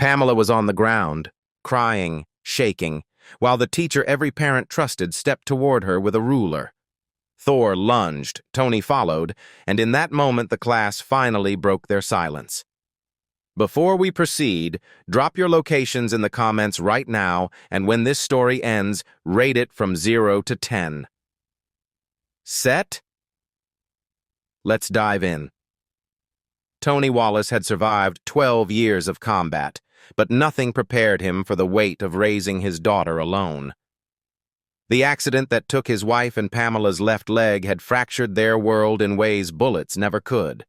Pamela was on the ground, crying, shaking, while the teacher every parent trusted stepped toward her with a ruler. Thor lunged, Tony followed, and in that moment the class finally broke their silence. Before we proceed, drop your locations in the comments right now, and when this story ends, rate it from 0 to 10. Set? Let's dive in. Tony Wallace had survived 12 years of combat, but nothing prepared him for the weight of raising his daughter alone. The accident that took his wife and Pamela's left leg had fractured their world in ways bullets never could.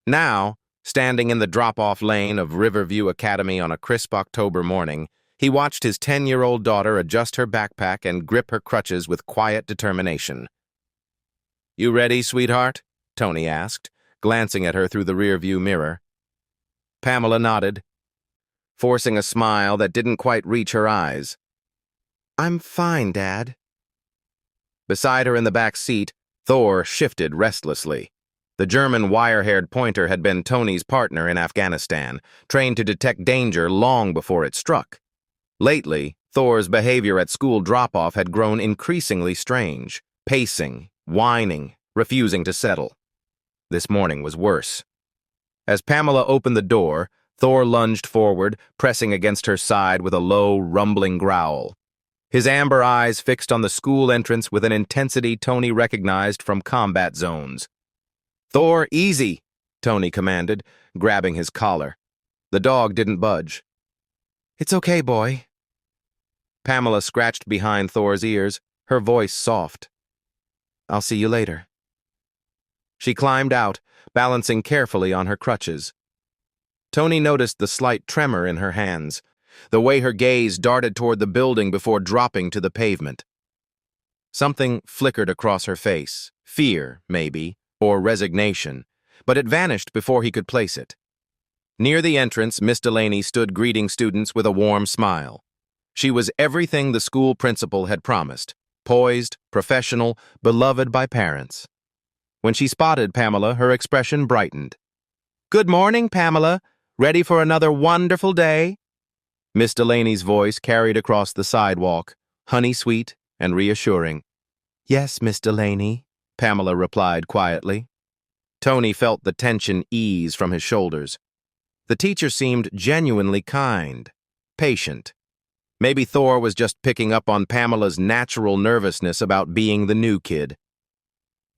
Now, standing in the drop-off lane of Riverview Academy on a crisp October morning, he watched his 10-year-old daughter adjust her backpack and grip her crutches with quiet determination. "You ready, sweetheart?" Tony asked, glancing at her through the rearview mirror. Pamela nodded, forcing a smile that didn't quite reach her eyes. "I'm fine, Dad." Beside her in the back seat, Thor shifted restlessly. The German wire-haired pointer had been Tony's partner in Afghanistan, trained to detect danger long before it struck. Lately, Thor's behavior at school drop-off had grown increasingly strange, pacing, whining, refusing to settle. This morning was worse. As Pamela opened the door, Thor lunged forward, pressing against her side with a low, rumbling growl. His amber eyes fixed on the school entrance with an intensity Tony recognized from combat zones. "Thor, easy," Tony commanded, grabbing his collar. The dog didn't budge. "It's okay, boy." Pamela scratched behind Thor's ears, her voice soft. "I'll see you later." She climbed out, balancing carefully on her crutches. Tony noticed the slight tremor in her hands, the way her gaze darted toward the building before dropping to the pavement. Something flickered across her face, fear, maybe, or resignation, but it vanished before he could place it. Near the entrance, Miss Delaney stood greeting students with a warm smile. She was everything the school principal had promised, poised, professional, beloved by parents. When she spotted Pamela, her expression brightened. "Good morning, Pamela. Ready for another wonderful day?" Miss Delaney's voice carried across the sidewalk, honey-sweet and reassuring. "Yes, Miss Delaney," Pamela replied quietly. Tony felt the tension ease from his shoulders. The teacher seemed genuinely kind, patient. Maybe Thor was just picking up on Pamela's natural nervousness about being the new kid.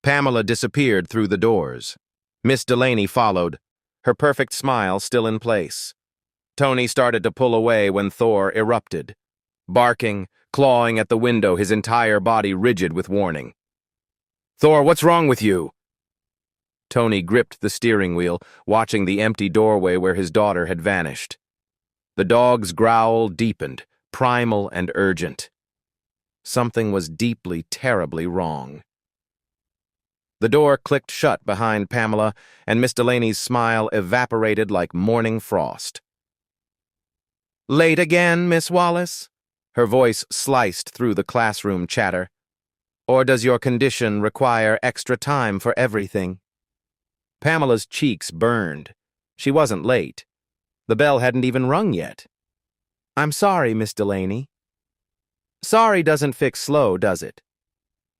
Pamela disappeared through the doors. Miss Delaney followed, her perfect smile still in place. Tony started to pull away when Thor erupted, barking, clawing at the window, his entire body rigid with warning. "Thor, what's wrong with you?" Tony gripped the steering wheel, watching the empty doorway where his daughter had vanished. The dog's growl deepened, primal and urgent. Something was deeply, terribly wrong. The door clicked shut behind Pamela, and Miss Delaney's smile evaporated like morning frost. "Late again, Miss Wallace?" Her voice sliced through the classroom chatter. "Or does your condition require extra time for everything?" Pamela's cheeks burned. She wasn't late. The bell hadn't even rung yet. "I'm sorry, Miss Delaney." "Sorry doesn't fix slow, does it?"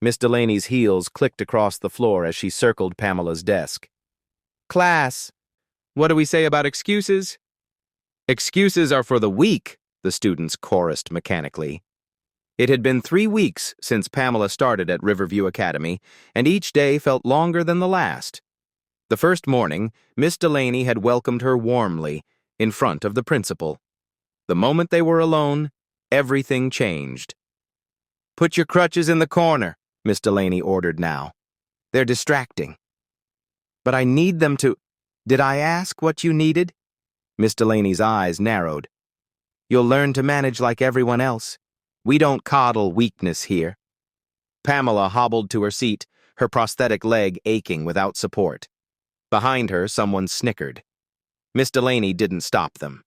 Miss Delaney's heels clicked across the floor as she circled Pamela's desk. "Class, what do we say about excuses?" "Excuses are for the weak," the students chorused mechanically. It had been 3 weeks since Pamela started at Riverview Academy, and each day felt longer than the last. The first morning, Miss Delaney had welcomed her warmly, in front of the principal. The moment they were alone, everything changed. "Put your crutches in the corner," Miss Delaney ordered now. "They're distracting." "But I need them to—" "Did I ask what you needed?" Miss Delaney's eyes narrowed. "You'll learn to manage like everyone else. We don't coddle weakness here." Pamela hobbled to her seat, her prosthetic leg aching without support. Behind her, someone snickered. Miss Delaney didn't stop them.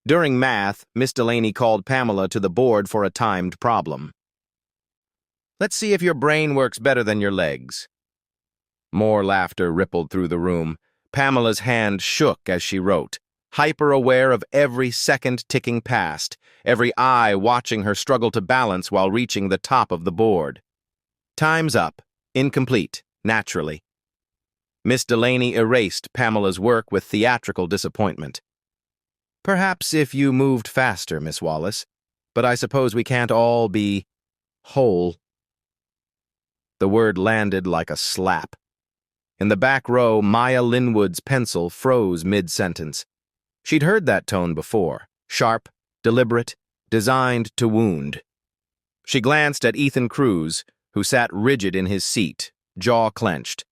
During math, Miss Delaney called Pamela to the board for a timed problem. "Let's see if your brain works better than your legs." More laughter rippled through the room. Pamela's hand shook as she wrote, hyper-aware of every second ticking past, every eye watching her struggle to balance while reaching the top of the board. Time's up. Incomplete, naturally. Miss Delaney erased Pamela's work with theatrical disappointment. Perhaps if you moved faster, Miss Wallace, but I suppose we can't all be whole. The word landed like a slap. In the back row, Maya Linwood's pencil froze mid-sentence. She'd heard that tone before, sharp, deliberate, designed to wound. She glanced at Ethan Cruz, who sat rigid in his seat, jaw clenched.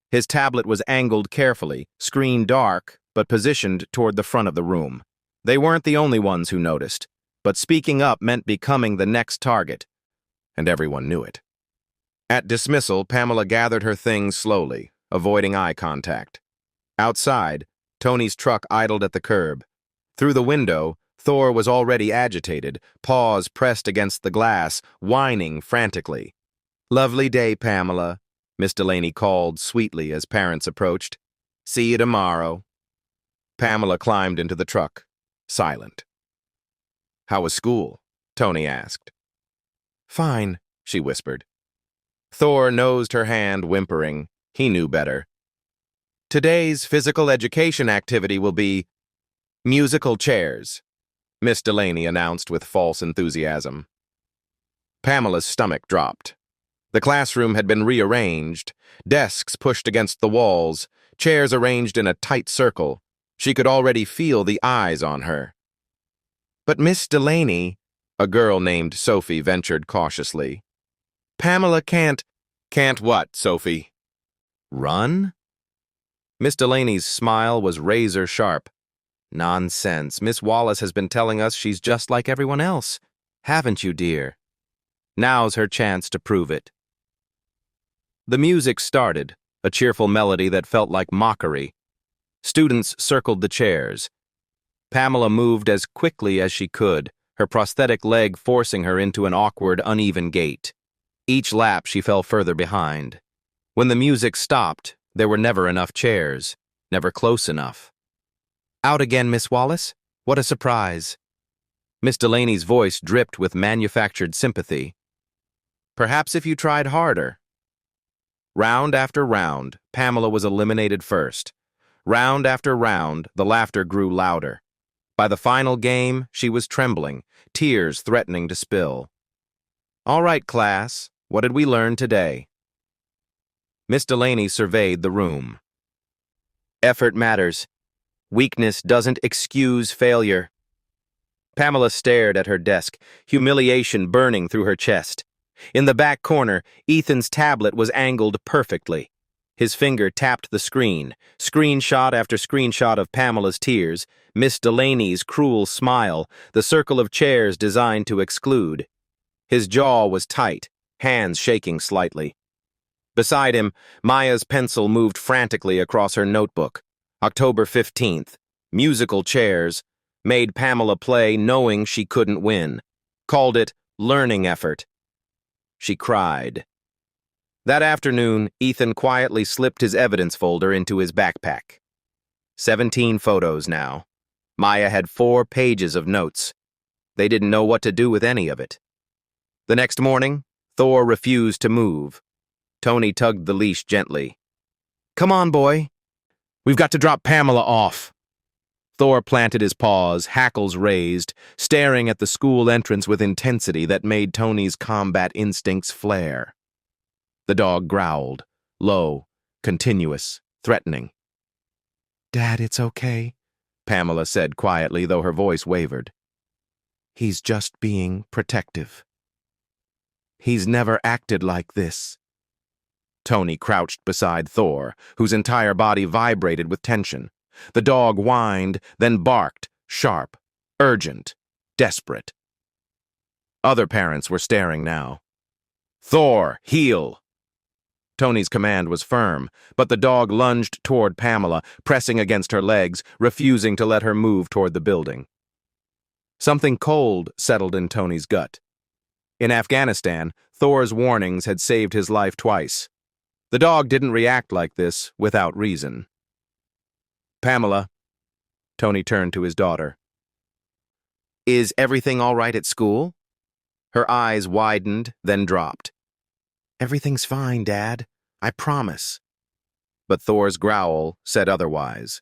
His tablet was angled carefully, screen dark, but positioned toward the front of the room. They weren't the only ones who noticed, but speaking up meant becoming the next target, and everyone knew it. At dismissal, Pamela gathered her things slowly, avoiding eye contact. Outside, Tony's truck idled at the curb. Through the window, Thor was already agitated, paws pressed against the glass, whining frantically. "Lovely day, Pamela," Miss Delaney called sweetly as parents approached. "See you tomorrow." Pamela climbed into the truck, silent. "How was school?" Tony asked. "Fine," she whispered. Thor nosed her hand, whimpering. He knew better. "Today's physical education activity will be musical chairs," Miss Delaney announced with false enthusiasm. Pamela's stomach dropped. The classroom had been rearranged, desks pushed against the walls, chairs arranged in a tight circle. She could already feel the eyes on her. "But Miss Delaney," a girl named Sophie ventured cautiously, "Pamela can't—" "Can't what, Sophie?" "Run?" Miss Delaney's smile was razor sharp. "Nonsense. Miss Wallace has been telling us she's just like everyone else. Haven't you, dear? Now's her chance to prove it." The music started, a cheerful melody that felt like mockery. Students circled the chairs. Pamela moved as quickly as she could, her prosthetic leg forcing her into an awkward, uneven gait. Each lap she fell further behind. When the music stopped, there were never enough chairs, never close enough. "Out again, Miss Wallace? What a surprise." Miss Delaney's voice dripped with manufactured sympathy. "Perhaps if you tried harder." Round after round, Pamela was eliminated first. Round after round, the laughter grew louder. By the final game, she was trembling, tears threatening to spill. "All right, class, what did we learn today?" Miss Delaney surveyed the room. "Effort matters. Weakness doesn't excuse failure." Pamela stared at her desk, humiliation burning through her chest. In the back corner, Ethan's tablet was angled perfectly. His finger tapped the screen, screenshot after screenshot of Pamela's tears, Miss Delaney's cruel smile, the circle of chairs designed to exclude. His jaw was tight, hands shaking slightly. Beside him, Maya's pencil moved frantically across her notebook. October 15th, musical chairs, made Pamela play knowing she couldn't win. Called it learning effort. She cried. That afternoon, Ethan quietly slipped his evidence folder into his backpack. 17 photos now. Maya had 4 pages of notes. They didn't know what to do with any of it. The next morning, Thor refused to move. Tony tugged the leash gently. "Come on, boy. We've got to drop Pamela off." Thor planted his paws, hackles raised, staring at the school entrance with intensity that made Tony's combat instincts flare. The dog growled, low, continuous, threatening. "Dad, it's okay," Pamela said quietly, though her voice wavered. "He's just being protective. He's never acted like this." Tony crouched beside Thor, whose entire body vibrated with tension. The dog whined, then barked, sharp, urgent, desperate. Other parents were staring now. "Thor, heel!" Tony's command was firm, but the dog lunged toward Pamela, pressing against her legs, refusing to let her move toward the building. Something cold settled in Tony's gut. In Afghanistan, Thor's warnings had saved his life twice. The dog didn't react like this without reason. "Pamela, Tony turned to his daughter. Is everything all right at school? Her eyes widened, then dropped. Everything's fine, Dad. I promise. But Thor's growl said otherwise.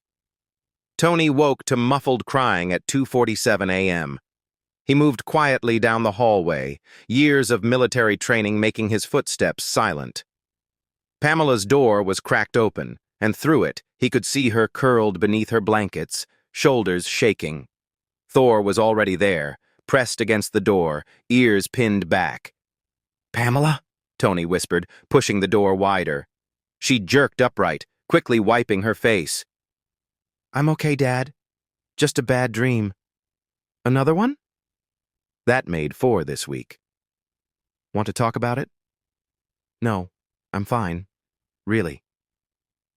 Tony woke to muffled crying at 2:47 a.m. He moved quietly down the hallway, years of military training making his footsteps silent. Pamela's door was cracked open, and through it he could see her curled beneath her blankets, shoulders shaking. Thor was already there, pressed against the door, ears pinned back. "Pamela?" Tony whispered, pushing the door wider. She jerked upright, quickly wiping her face. "I'm okay, Dad. Just a bad dream." "Another one?" That made 4 this week. "Want to talk about it?" "No, I'm fine. Really."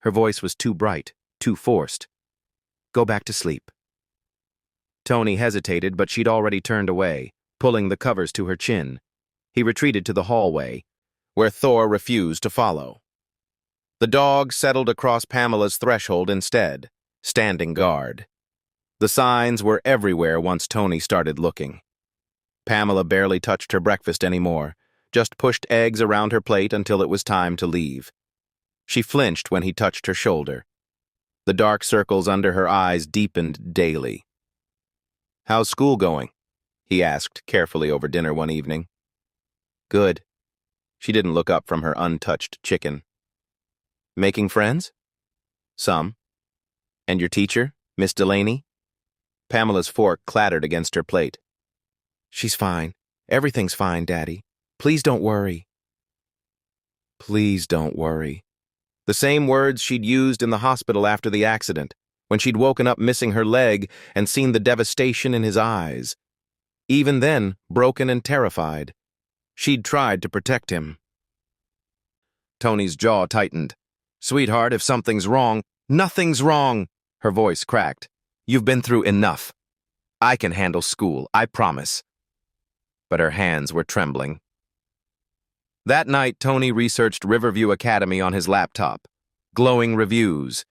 Her voice was too bright, too forced. "Go back to sleep." Tony hesitated, but she'd already turned away, pulling the covers to her chin. He retreated to the hallway, where Thor refused to follow. The dog settled across Pamela's threshold instead, standing guard. The signs were everywhere once Tony started looking. Pamela barely touched her breakfast anymore, just pushed eggs around her plate until it was time to leave. She flinched when he touched her shoulder. The dark circles under her eyes deepened daily. "How's school going?" he asked carefully over dinner one evening. "Good." She didn't look up from her untouched chicken. "Making friends?" "Some." "And your teacher, Miss Delaney?" Pamela's fork clattered against her plate. "She's fine. Everything's fine, Daddy. Please don't worry." Please don't worry. The same words she'd used in the hospital after the accident, when she'd woken up missing her leg and seen the devastation in his eyes. Even then, broken and terrified, she'd tried to protect him. Tony's jaw tightened. "Sweetheart, if something's wrong..." "Nothing's wrong!" Her voice cracked. "You've been through enough. I can handle school, I promise." But her hands were trembling. That night, Tony researched Riverview Academy on his laptop. Glowing reviews,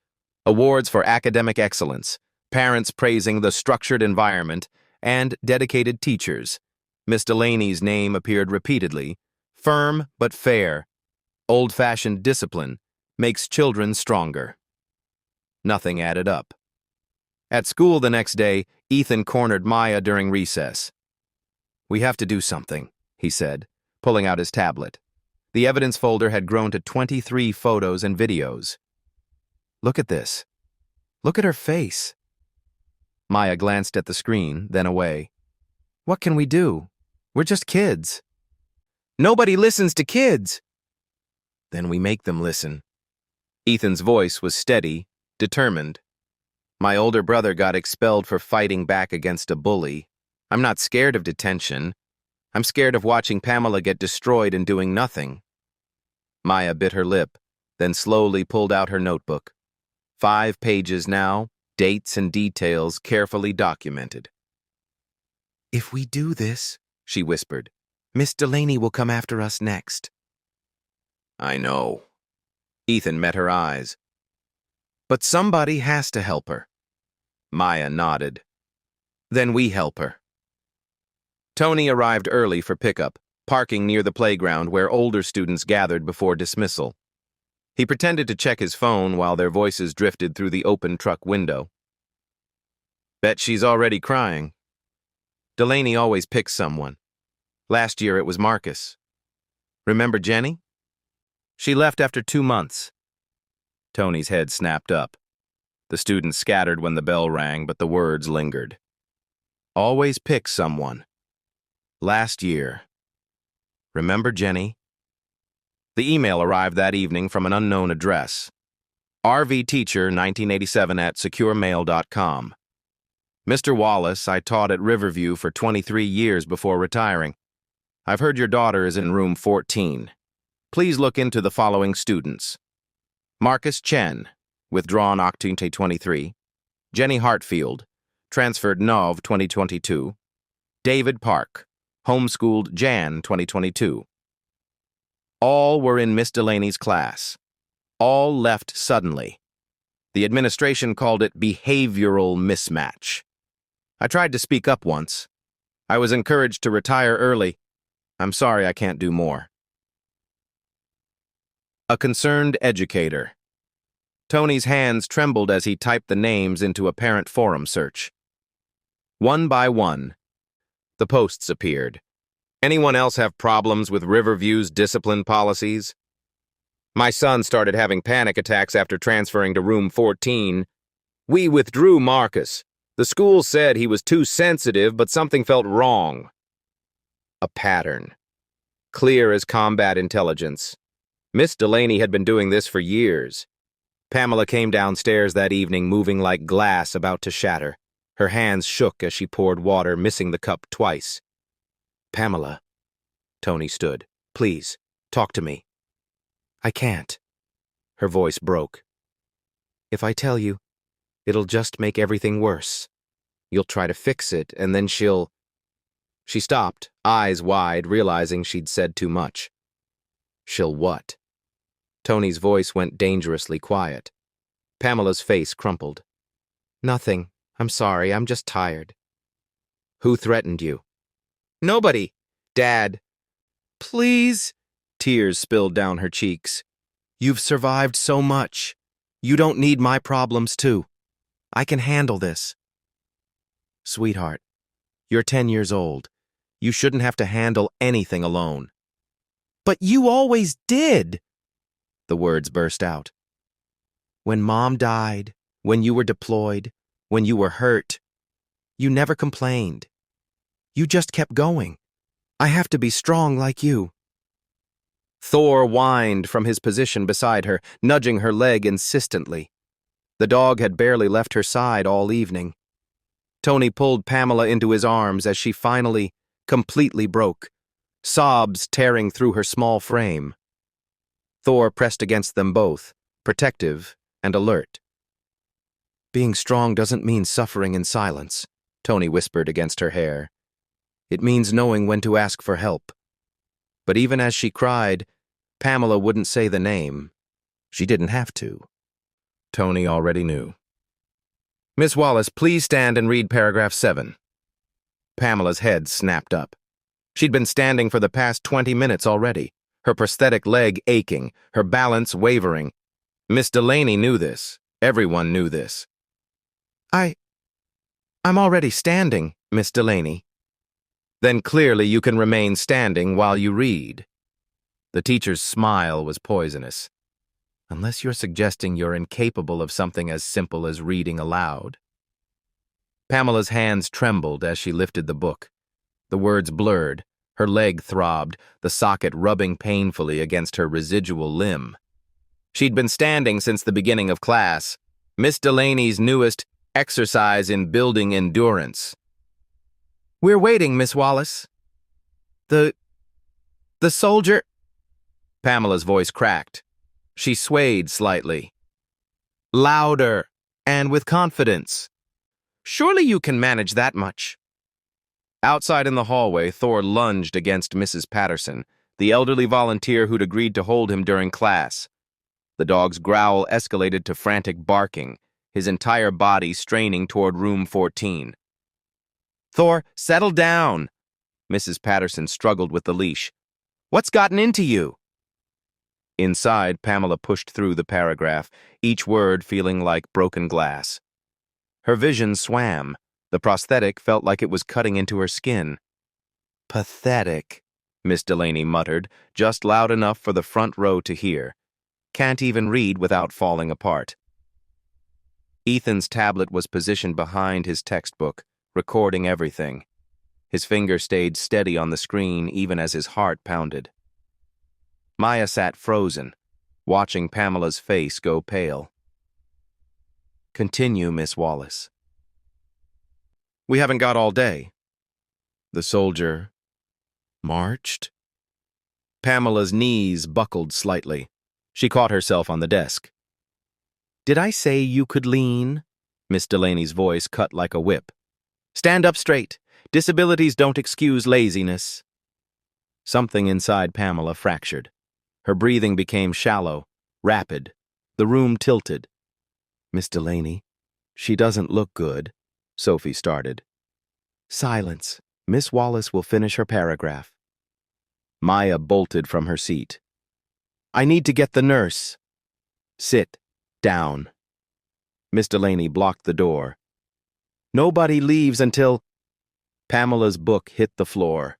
awards for academic excellence, parents praising the structured environment, and dedicated teachers. Miss Delaney's name appeared repeatedly. Firm but fair. Old-fashioned discipline makes children stronger. Nothing added up. At school the next day, Ethan cornered Maya during recess. "We have to do something," he said, pulling out his tablet. The evidence folder had grown to 23 photos and videos. "Look at this. Look at her face." Maya glanced at the screen, then away. "What can we do? We're just kids." "Nobody listens to kids." "Then we make them listen." Ethan's voice was steady, determined. "My older brother got expelled for fighting back against a bully. I'm not scared of detention. I'm scared of watching Pamela get destroyed and doing nothing." Maya bit her lip, then slowly pulled out her notebook. 5 pages now, dates and details carefully documented. "If we do this," she whispered, "Miss Delaney will come after us next." "I know." Ethan met her eyes. "But somebody has to help her." Maya nodded. "Then we help her." Tony arrived early for pickup, parking near the playground where older students gathered before dismissal. He pretended to check his phone while their voices drifted through the open truck window. "Bet she's already crying." "Delaney always picks someone. Last year it was Marcus. Remember Jenny? She left after 2 months. Tony's head snapped up. The students scattered when the bell rang, but the words lingered. Always pick someone. Last year. Remember Jenny? The email arrived that evening from an unknown address. rvteacher1987@securemail.com. Mr. Wallace, I taught at Riverview for 23 years before retiring. I've heard your daughter is in room 14. Please look into the following students. Marcus Chen, withdrawn October 23. Jenny Hartfield, transferred Nov 2022. David Park, homeschooled Jan 2022. All were in Miss Delaney's class. All left suddenly. The administration called it behavioral mismatch. I tried to speak up once. I was encouraged to retire early. I'm sorry I can't do more. A concerned educator. Tony's hands trembled as he typed the names into a parent forum search. One by one, the posts appeared. Anyone else have problems with Riverview's discipline policies? My son started having panic attacks after transferring to room 14. We withdrew Marcus. The school said he was too sensitive, but something felt wrong. A pattern. Clear as combat intelligence. Miss Delaney had been doing this for years. Pamela came downstairs that evening, moving like glass about to shatter. Her hands shook as she poured water, missing the cup twice. Pamela. Tony stood. Please, talk to me. I can't. Her voice broke. If I tell you, it'll just make everything worse. You'll try to fix it, and then she'll... She stopped, eyes wide, realizing she'd said too much. She'll what? Tony's voice went dangerously quiet. Pamela's face crumpled. Nothing. I'm sorry. I'm just tired. Who threatened you? Nobody. Dad. Please. Tears spilled down her cheeks. You've survived so much. You don't need my problems, too. I can handle this. Sweetheart, you're 10 years old. You shouldn't have to handle anything alone. But you always did. The words burst out. When Mom died, when you were deployed, when you were hurt, you never complained. You just kept going. I have to be strong like you. Thor whined from his position beside her, nudging her leg insistently. The dog had barely left her side all evening. Tony pulled Pamela into his arms as she finally, completely broke, sobs tearing through her small frame. Thor pressed against them both, protective and alert. Being strong doesn't mean suffering in silence, Tony whispered against her hair. It means knowing when to ask for help. But even as she cried, Pamela wouldn't say the name. She didn't have to. Tony already knew. Miss Wallace, please stand and read paragraph 7. Pamela's head snapped up. She'd been standing for the past 20 minutes already, her prosthetic leg aching, her balance wavering. Miss Delaney knew this. Everyone knew this. I'm already standing, Miss Delaney. Then clearly you can remain standing while you read. The teacher's smile was poisonous. Unless you're suggesting you're incapable of something as simple as reading aloud. Pamela's hands trembled as she lifted the book. The words blurred, her leg throbbed, the socket rubbing painfully against her residual limb. She'd been standing since the beginning of class, Miss Delaney's newest exercise in building endurance. We're waiting, Miss Wallace. The soldier... Pamela's voice cracked. She swayed slightly. Louder, and with confidence. Surely you can manage that much. Outside in the hallway, Thor lunged against Mrs. Patterson, the elderly volunteer who'd agreed to hold him during class. The dog's growl escalated to frantic barking, his entire body straining toward room 14. Thor, settle down. Mrs. Patterson struggled with the leash. What's gotten into you? Inside, Pamela pushed through the paragraph, each word feeling like broken glass. Her vision swam. The prosthetic felt like it was cutting into her skin. Pathetic, Miss Delaney muttered, just loud enough for the front row to hear. Can't even read without falling apart. Ethan's tablet was positioned behind his textbook, recording everything. His finger stayed steady on the screen even as his heart pounded. Maya sat frozen, watching Pamela's face go pale. Continue, Miss Wallace. We haven't got all day. The soldier marched. Pamela's knees buckled slightly. She caught herself on the desk. Did I say you could lean? Miss Delaney's voice cut like a whip. Stand up straight. Disabilities don't excuse laziness. Something inside Pamela fractured. Her breathing became shallow, rapid. The room tilted. Miss Delaney, she doesn't look good, Sophie started. Silence. Miss Wallace will finish her paragraph. Maya bolted from her seat. I need to get the nurse. Sit down. Miss Delaney blocked the door. Nobody leaves until... Pamela's book hit the floor.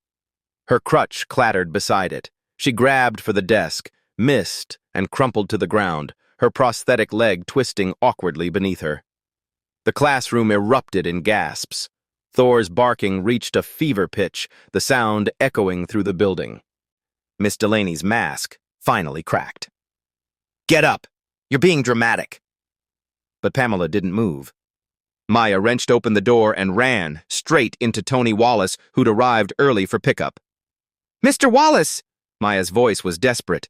Her crutch clattered beside it. She grabbed for the desk, missed, and crumpled to the ground, her prosthetic leg twisting awkwardly beneath her. The classroom erupted in gasps. Thor's barking reached a fever pitch, the sound echoing through the building. Miss Delaney's mask finally cracked. Get up! You're being dramatic. But Pamela didn't move. Maya wrenched open the door and ran straight into Tony Wallace, who'd arrived early for pickup. Mr. Wallace! Maya's voice was desperate.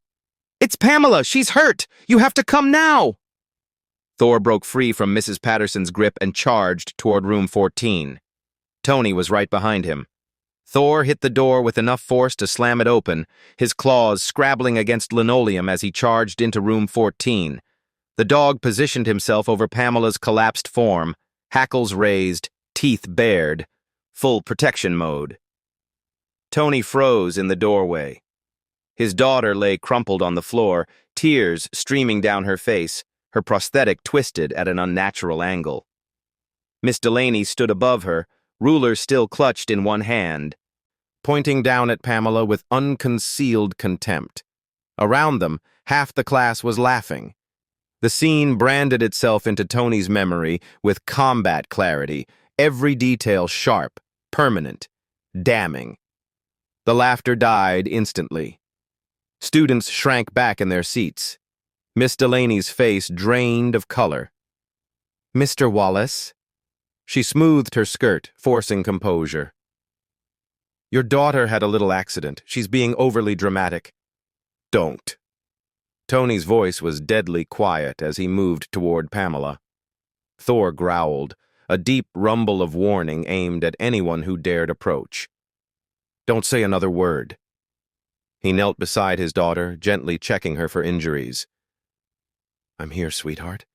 It's Pamela! She's hurt! You have to come now! Thor broke free from Mrs. Patterson's grip and charged toward room 14. Tony was right behind him. Thor hit the door with enough force to slam it open, his claws scrabbling against linoleum as he charged into room 14. The dog positioned himself over Pamela's collapsed form, hackles raised, teeth bared, full protection mode. Tony froze in the doorway. His daughter lay crumpled on the floor, tears streaming down her face, her prosthetic twisted at an unnatural angle. Miss Delaney stood above her, ruler still clutched in one hand, pointing down at Pamela with unconcealed contempt. Around them, half the class was laughing. The scene branded itself into Tony's memory with combat clarity, every detail sharp, permanent, damning. The laughter died instantly. Students shrank back in their seats. Miss Delaney's face drained of color. Mr. Wallace? She smoothed her skirt, forcing composure. Your daughter had a little accident. She's being overly dramatic. Don't. Tony's voice was deadly quiet as he moved toward Pamela. Thor growled, a deep rumble of warning aimed at anyone who dared approach. Don't say another word. He knelt beside his daughter, gently checking her for injuries. I'm here, sweetheart.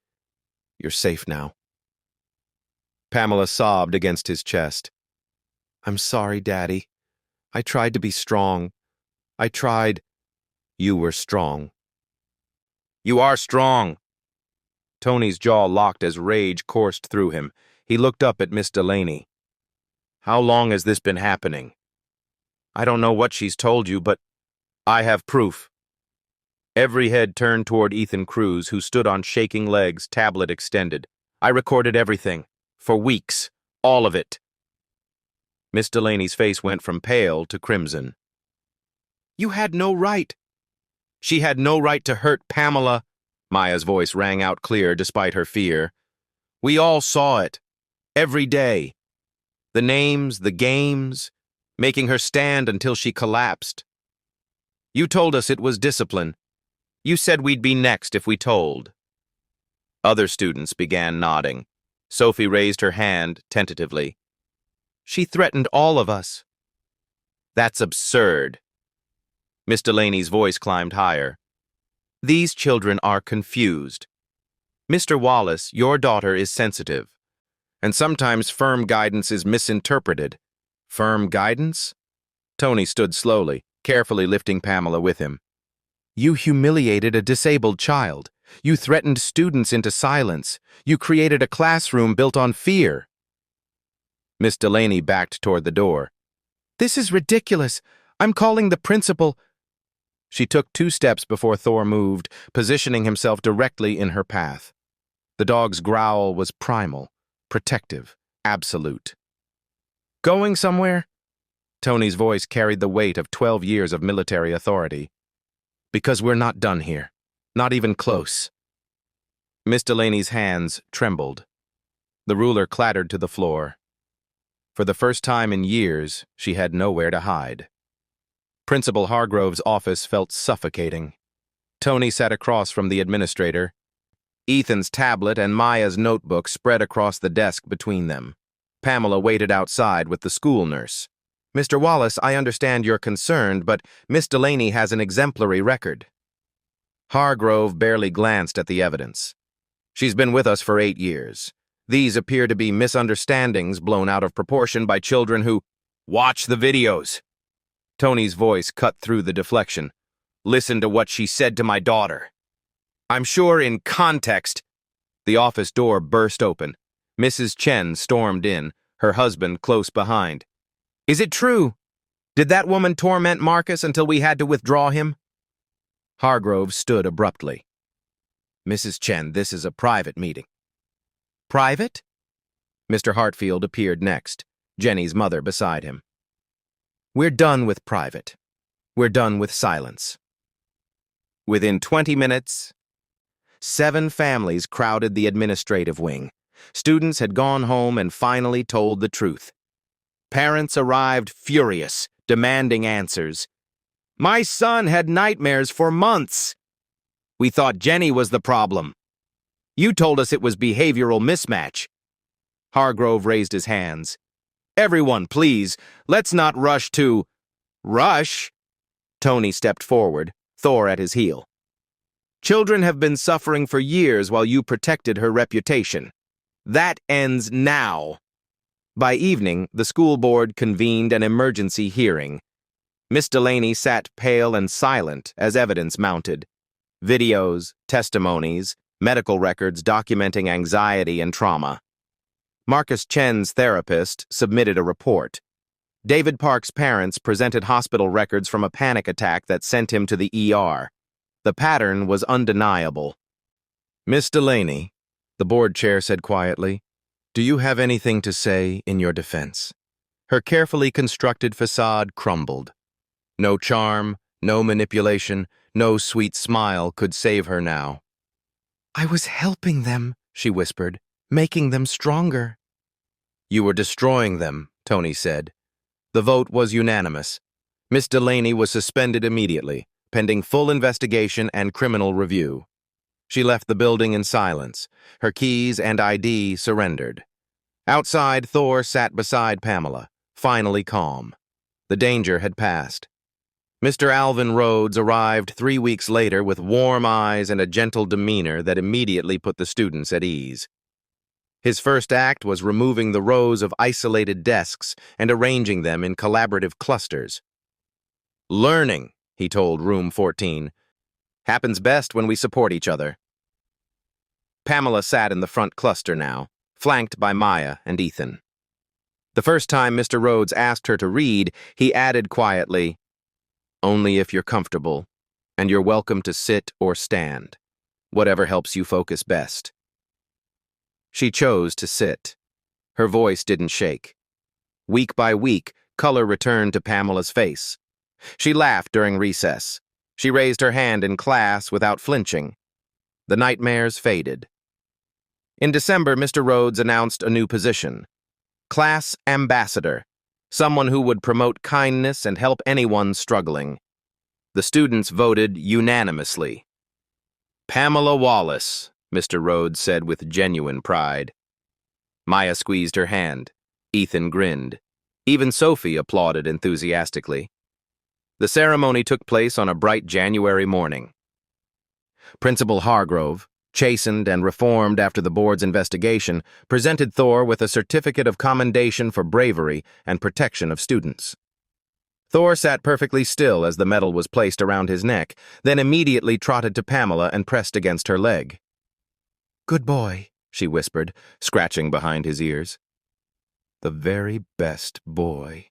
You're safe now. Pamela sobbed against his chest. I'm sorry, Daddy. I tried to be strong. I tried. You were strong. You are strong. Tony's jaw locked as rage coursed through him. He looked up at Miss Delaney. How long has this been happening? I don't know what she's told you, but I have proof. Every head turned toward Ethan Cruz, who stood on shaking legs, tablet extended. I recorded everything. For weeks. All of it. Miss Delaney's face went from pale to crimson. You had no right. She had no right to hurt Pamela. Maya's voice rang out clear despite her fear. We all saw it. Every day. The names, the games, making her stand until she collapsed. You told us it was discipline. You said we'd be next if we told. Other students began nodding. Sophie raised her hand tentatively. She threatened all of us. That's absurd. Miss Delaney's voice climbed higher. These children are confused. Mr. Wallace, your daughter is sensitive, and sometimes firm guidance is misinterpreted. Firm guidance? Tony stood slowly, carefully lifting Pamela with him. You humiliated a disabled child. You threatened students into silence. You created a classroom built on fear. Miss Delaney backed toward the door. This is ridiculous. I'm calling the principal. She took 2 steps before Thor moved, positioning himself directly in her path. The dog's growl was primal, protective, absolute. Going somewhere? Tony's voice carried the weight of 12 years of military authority. Because we're not done here. Not even close. Miss Delaney's hands trembled. The ruler clattered to the floor. For the first time in years, she had nowhere to hide. Principal Hargrove's office felt suffocating. Tony sat across from the administrator. Ethan's tablet and Maya's notebook spread across the desk between them. Pamela waited outside with the school nurse. Mr. Wallace, I understand you're concerned, but Miss Delaney has an exemplary record. Hargrove barely glanced at the evidence. She's been with us for 8 years. These appear to be misunderstandings blown out of proportion by children who watch the videos. Tony's voice cut through the deflection. Listen to what she said to my daughter. I'm sure in context. The office door burst open. Mrs. Chen stormed in, her husband close behind. Is it true? Did that woman torment Marcus until we had to withdraw him? Hargrove stood abruptly. Mrs. Chen, this is a private meeting. Private? Mr. Hartfield appeared next, Jenny's mother beside him. We're done with private. We're done with silence. Within 20 minutes, 7 families crowded the administrative wing. Students had gone home and finally told the truth. Parents arrived furious, demanding answers. My son had nightmares for months. We thought Jenny was the problem. You told us it was behavioral mismatch. Hargrove raised his hands. Everyone, please, let's not rush to... Rush? Tony stepped forward, Thor at his heel. Children have been suffering for years while you protected her reputation. That ends now. By evening, the school board convened an emergency hearing. Miss Delaney sat pale and silent as evidence mounted. Videos, testimonies, medical records documenting anxiety and trauma. Marcus Chen's therapist submitted a report. David Park's parents presented hospital records from a panic attack that sent him to the ER. The pattern was undeniable. Miss Delaney, the board chair said quietly, do you have anything to say in your defense? Her carefully constructed facade crumbled. No charm, no manipulation, no sweet smile could save her now. I was helping them, she whispered, making them stronger. You were destroying them, Tony said. The vote was unanimous. Miss Delaney was suspended immediately, pending full investigation and criminal review. She left the building in silence, her keys and ID surrendered. Outside, Thor sat beside Pamela, finally calm. The danger had passed. Mr. Alvin Rhodes arrived 3 weeks later with warm eyes and a gentle demeanor that immediately put the students at ease. His first act was removing the rows of isolated desks and arranging them in collaborative clusters. Learning, he told Room 14, happens best when we support each other. Pamela sat in the front cluster now, flanked by Maya and Ethan. The first time Mr. Rhodes asked her to read, he added quietly, only if you're comfortable, and you're welcome to sit or stand, whatever helps you focus best. She chose to sit. Her voice didn't shake. Week by week, color returned to Pamela's face. She laughed during recess. She raised her hand in class without flinching. The nightmares faded. In December, Mr. Rhodes announced a new position. Class Ambassador, someone who would promote kindness and help anyone struggling. The students voted unanimously. Pamela Wallace, Mr. Rhodes said with genuine pride. Maya squeezed her hand. Ethan grinned. Even Sophie applauded enthusiastically. The ceremony took place on a bright January morning. Principal Hargrove, chastened and reformed after the board's investigation, presented Thor with a certificate of commendation for bravery and protection of students. Thor sat perfectly still as the medal was placed around his neck, then immediately trotted to Pamela and pressed against her leg. Good boy, she whispered, scratching behind his ears. The very best boy.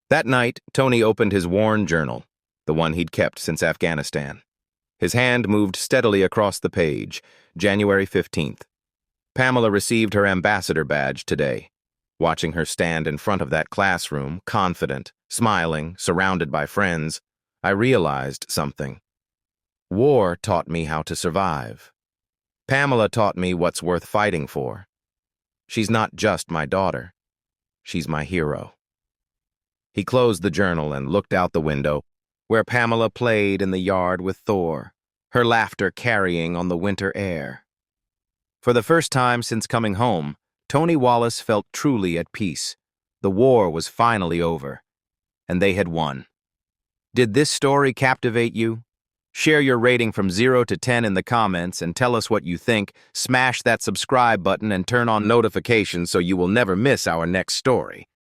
That night, Tony opened his worn journal, the one he'd kept since Afghanistan. His hand moved steadily across the page, January 15th. Pamela received her ambassador badge today. Watching her stand in front of that classroom, confident, smiling, surrounded by friends, I realized something. War taught me how to survive. Pamela taught me what's worth fighting for. She's not just my daughter. She's my hero. He closed the journal and looked out the window, where Pamela played in the yard with Thor, her laughter carrying on the winter air. For the first time since coming home, Tony Wallace felt truly at peace. The war was finally over, and they had won. Did this story captivate you? Share your rating from 0 to 10 in the comments and tell us what you think. Smash that subscribe button and turn on notifications so you will never miss our next story.